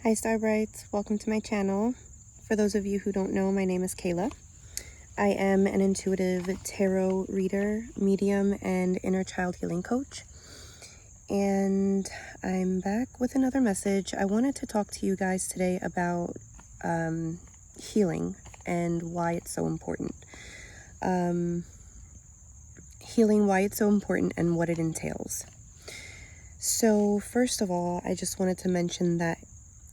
Hi Starbrights, welcome to my channel. For those of you who don't know, my name is Kayla. I am an intuitive tarot reader, medium, and inner child healing coach. And I'm back with another message. I wanted to talk to you guys today about healing and why it's so important. Healing, why it's so important, and what it entails. So first of all, I just wanted to mention that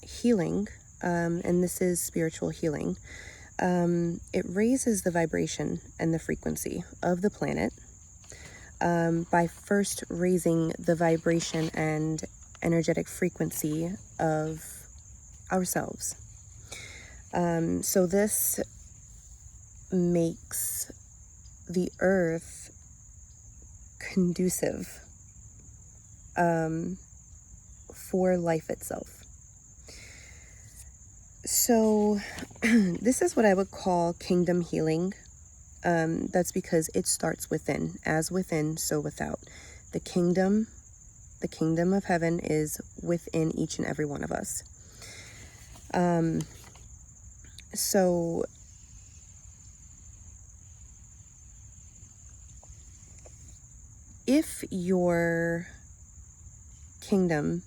healing, and this is spiritual healing, it raises the vibration and the frequency of the planet by first raising the vibration and energetic frequency of ourselves. So this makes the earth conducive for life itself. So this is what I would call kingdom healing. That's because it starts within. As within, so without. The kingdom of heaven is within each and every one of us. So if your kingdom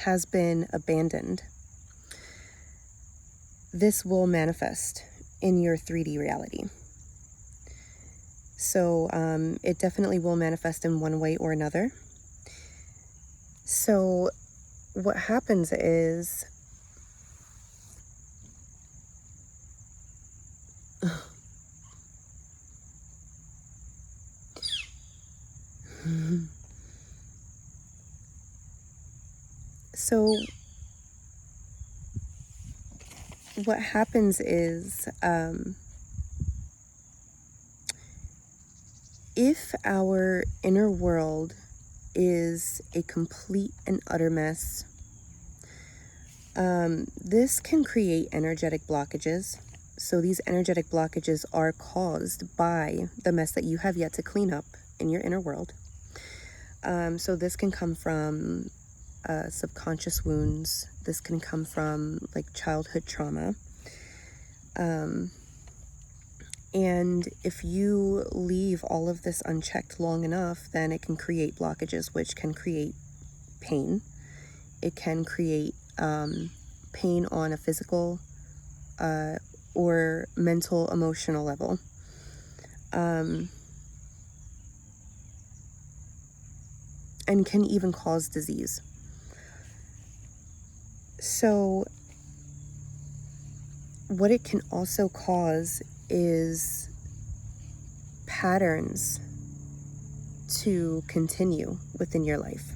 has been abandoned, this will manifest in your 3D reality. So it definitely will manifest in one way or another. So what happens is so what happens is if our inner world is a complete and utter mess, this can create energetic blockages. So these energetic blockages are caused by the mess that you have yet to clean up in your inner world. So this can come from subconscious wounds. This can come from like childhood trauma. And if you leave all of this unchecked long enough, then it can create blockages, which can create pain. It can create pain on a physical or mental, emotional level. And can even cause disease. So what it can also cause is patterns to continue within your life.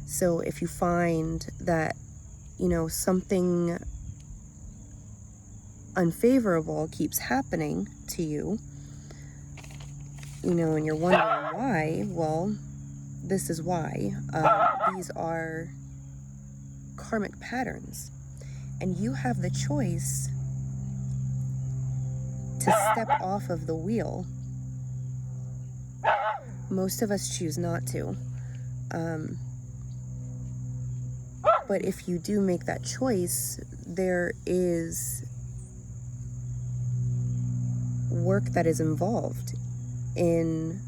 So if you find that, something unfavorable keeps happening to you, and you're wondering why, well, this is why. These are karmic patterns, and you have the choice to step off of the wheel. Most of us choose not to. But if you do make that choice, there is work that is involved in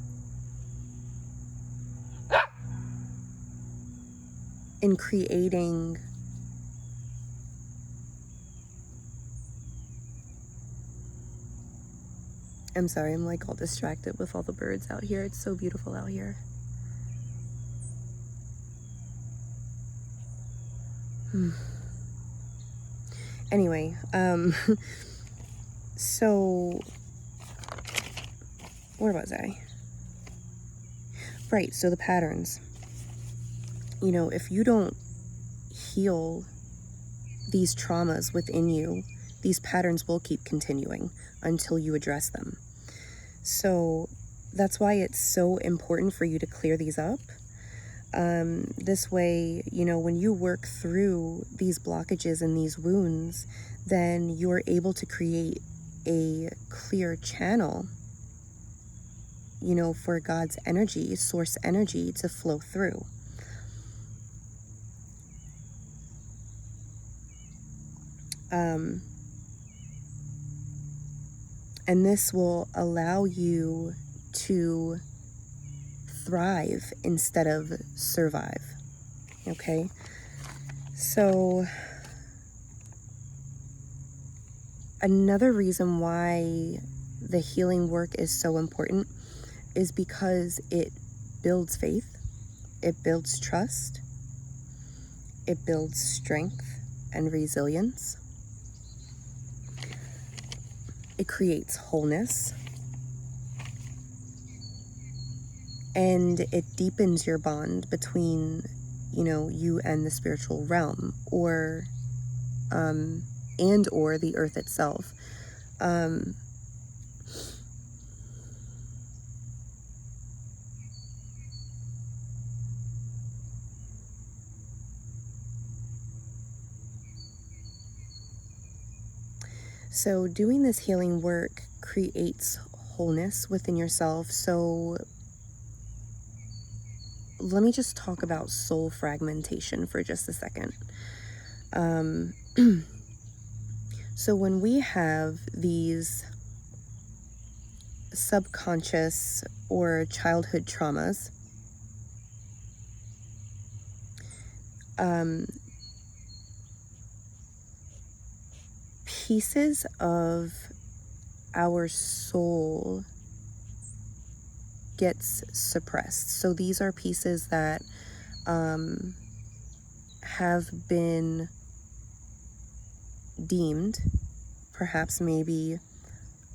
creating I'm sorry, I'm like all distracted with all the birds out here. It's so beautiful out here. Anyway, so where was I? Right, so the patterns. If you don't heal these traumas within you, these patterns will keep continuing until you address them. So that's why it's so important for you to clear these up. This way, when you work through these blockages and these wounds, then you're able to create a clear channel, for God's energy, source energy to flow through. And this will allow you to thrive instead of survive. Okay? So, another reason why the healing work is so important is because it builds faith, it builds trust, it builds strength and resilience, it creates wholeness, and it deepens your bond between, you and the spiritual realm, or the earth itself. So doing this healing work creates wholeness within yourself. So let me just talk about soul fragmentation for just a second. So when we have these subconscious or childhood traumas, pieces of our soul gets suppressed. So these are pieces that have been deemed, perhaps maybe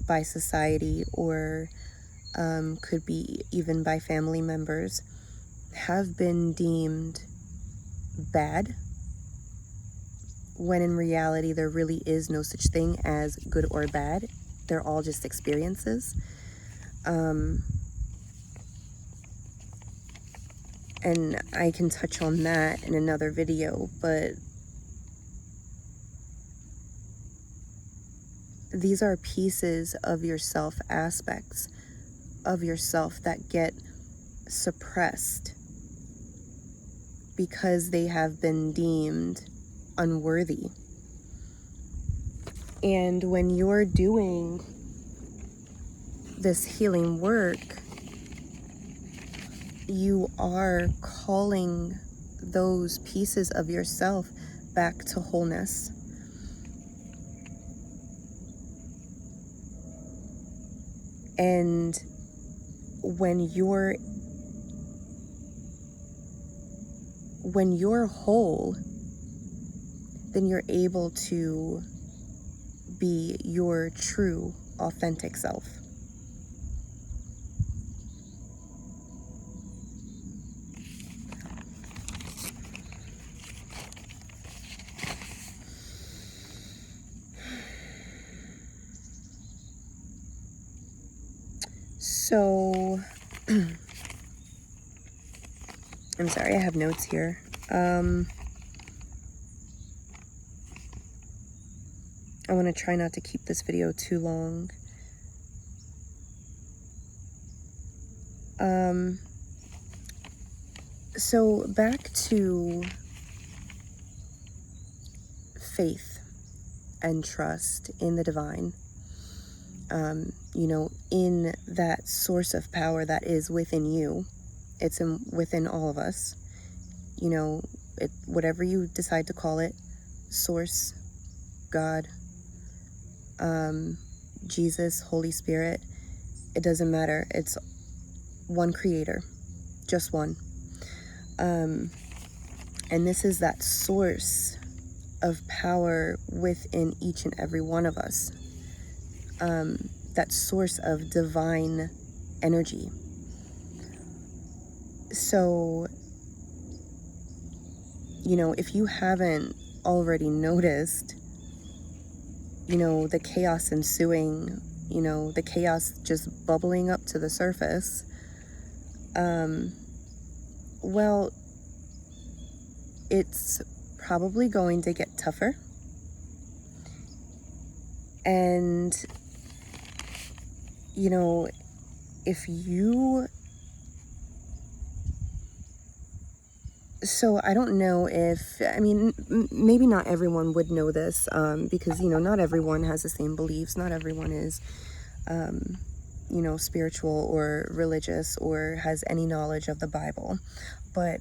by society, or could be even by family members, have been deemed bad, when in reality there really is no such thing as good or bad. They're all just experiences. And I can touch on that in another video, but these are pieces of yourself, aspects of yourself that get suppressed because they have been deemed unworthy. And when you're doing this healing work, you are calling those pieces of yourself back to wholeness. And when you're whole, then you're able to be your true, authentic self. So, I'm sorry, I have notes here. I want to try not to keep this video too long. So back to faith and trust in the divine, in that source of power that is within you. It's within all of us. Whatever you decide to call it, source, God, Jesus, Holy Spirit, it doesn't matter. It's one creator, just one. And this is that source of power within each and every one of us. That source of divine energy. So, if you haven't already noticed, the chaos ensuing, the chaos just bubbling up to the surface, well, it's probably going to get tougher. And, if you So I don't know if, I mean, maybe not everyone would know this, because, not everyone has the same beliefs. Not everyone is, spiritual or religious or has any knowledge of the Bible. But,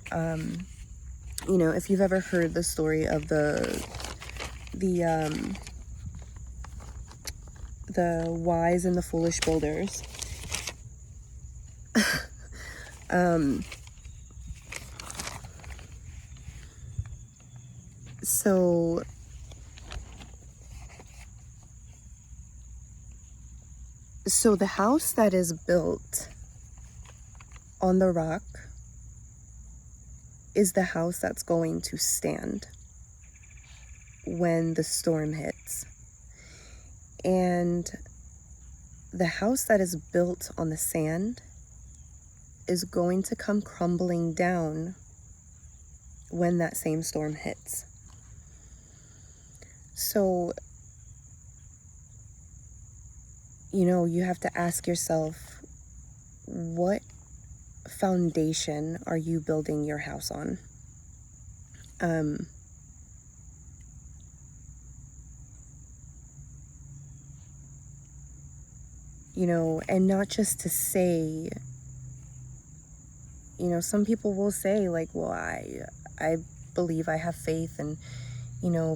if you've ever heard the story of the wise and the foolish builders, so the house that is built on the rock is the house that's going to stand when the storm hits. And the house that is built on the sand is going to come crumbling down when that same storm hits. So, you have to ask yourself, what foundation are you building your house on? And not just to say, some people will say like, well, I believe, I have faith, and,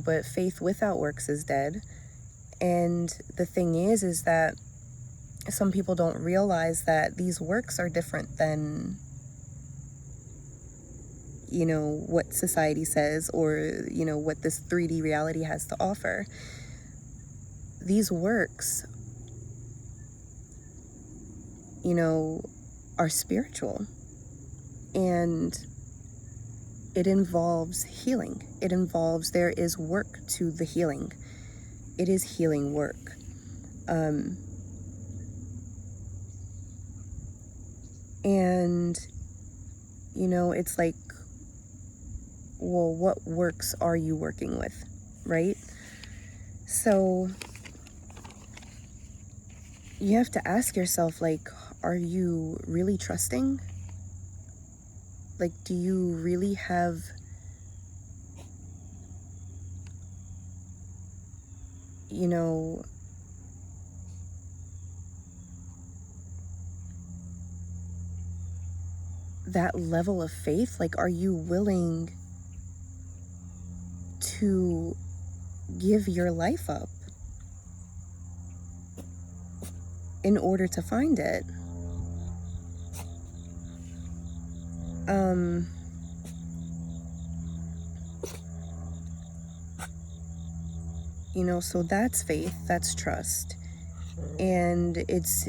but faith without works is dead. And the thing is that some people don't realize that these works are different than, what society says, or, what this 3D reality has to offer. These works, are spiritual, and it involves healing. There is work to the healing. It is healing work. And, it's like, well, what works are you working with, right? So you have to ask yourself, like, are you really trusting? Like, do you really have that level of faith? Like, are you willing to give your life up in order to find it? So that's faith, that's trust. And it's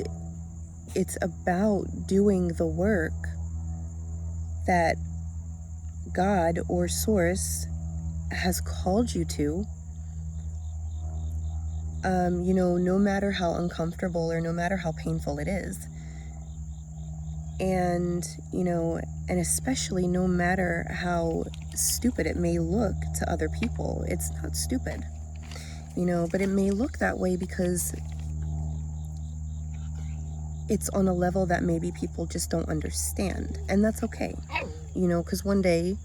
about doing the work that God or Source has called you to, no matter how uncomfortable or no matter how painful it is. And, and especially no matter how stupid it may look to other people. It's not stupid, but it may look that way because it's on a level that maybe people just don't understand. And that's okay, because one day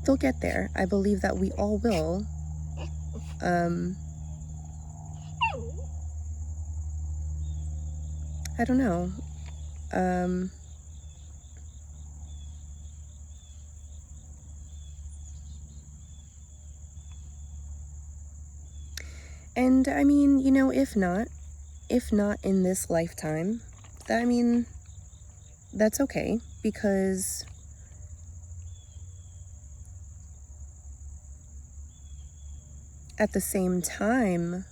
they'll get there. I believe that we all will. I don't know. And I mean, if not in this lifetime, I mean, that's okay, because at the same time,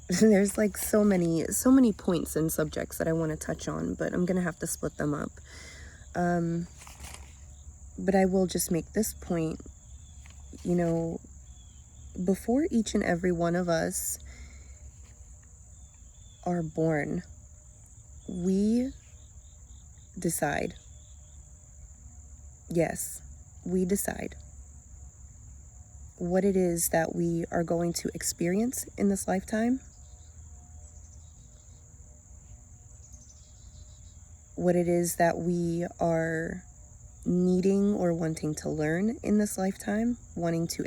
there's like so many points and subjects that I want to touch on, but I'm gonna have to split them up. But I will just make this point, before each and every one of us are born, we decide. Yes, we decide what it is that we are going to experience in this lifetime, what it is that we are needing or wanting to learn in this lifetime, wanting to,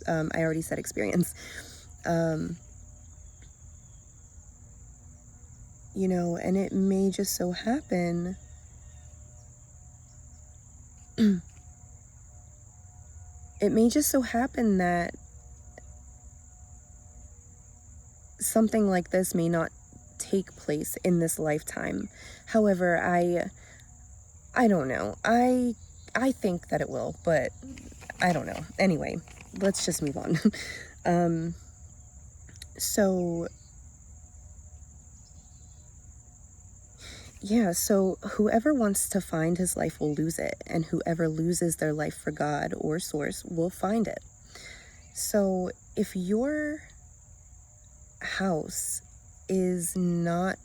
I already said experience, you know, and it may just so happen it may just so happen that something like this may not take place in this lifetime. However, I don't know. I think that it will, but I don't know. Anyway, let's just move on. So yeah, so whoever wants to find his life will lose it, and whoever loses their life for God or source will find it. So if your house is not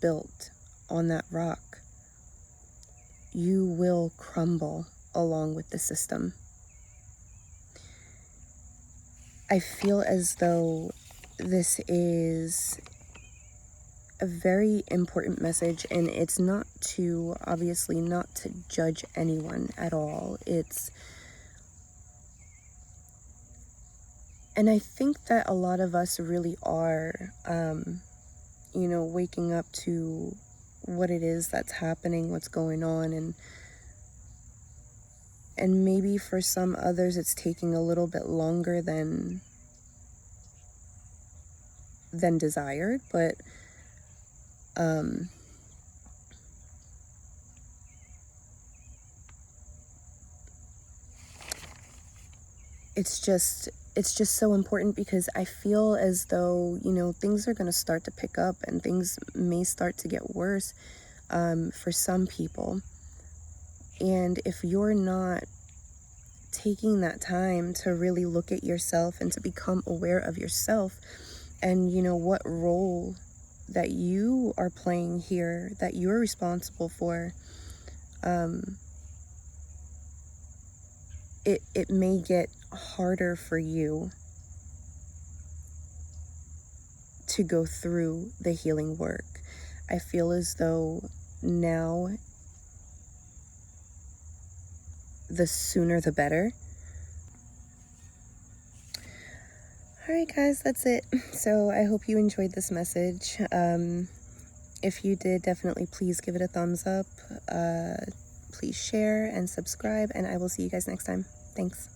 built on that rock, you will crumble along with the system. I feel as though this is a very important message, and it's not to, obviously, not to judge anyone at all. And I think that a lot of us really are, you know, waking up to what it is that's happening, what's going on, and maybe for some others it's taking a little bit longer than desired, but it's just so important, because I feel as though, you know, things are going to start to pick up, and things may start to get worse for some people. And if you're not taking that time to really look at yourself and to become aware of yourself, and, you know, what role that you are playing here, that you're responsible for, it may get harder for you to go through the healing work. I feel as though now, the sooner the better. Alright guys, that's it. So I hope you enjoyed this message. If you did, definitely please give it a thumbs up. Please share and subscribe, and I will see you guys next time. Thanks.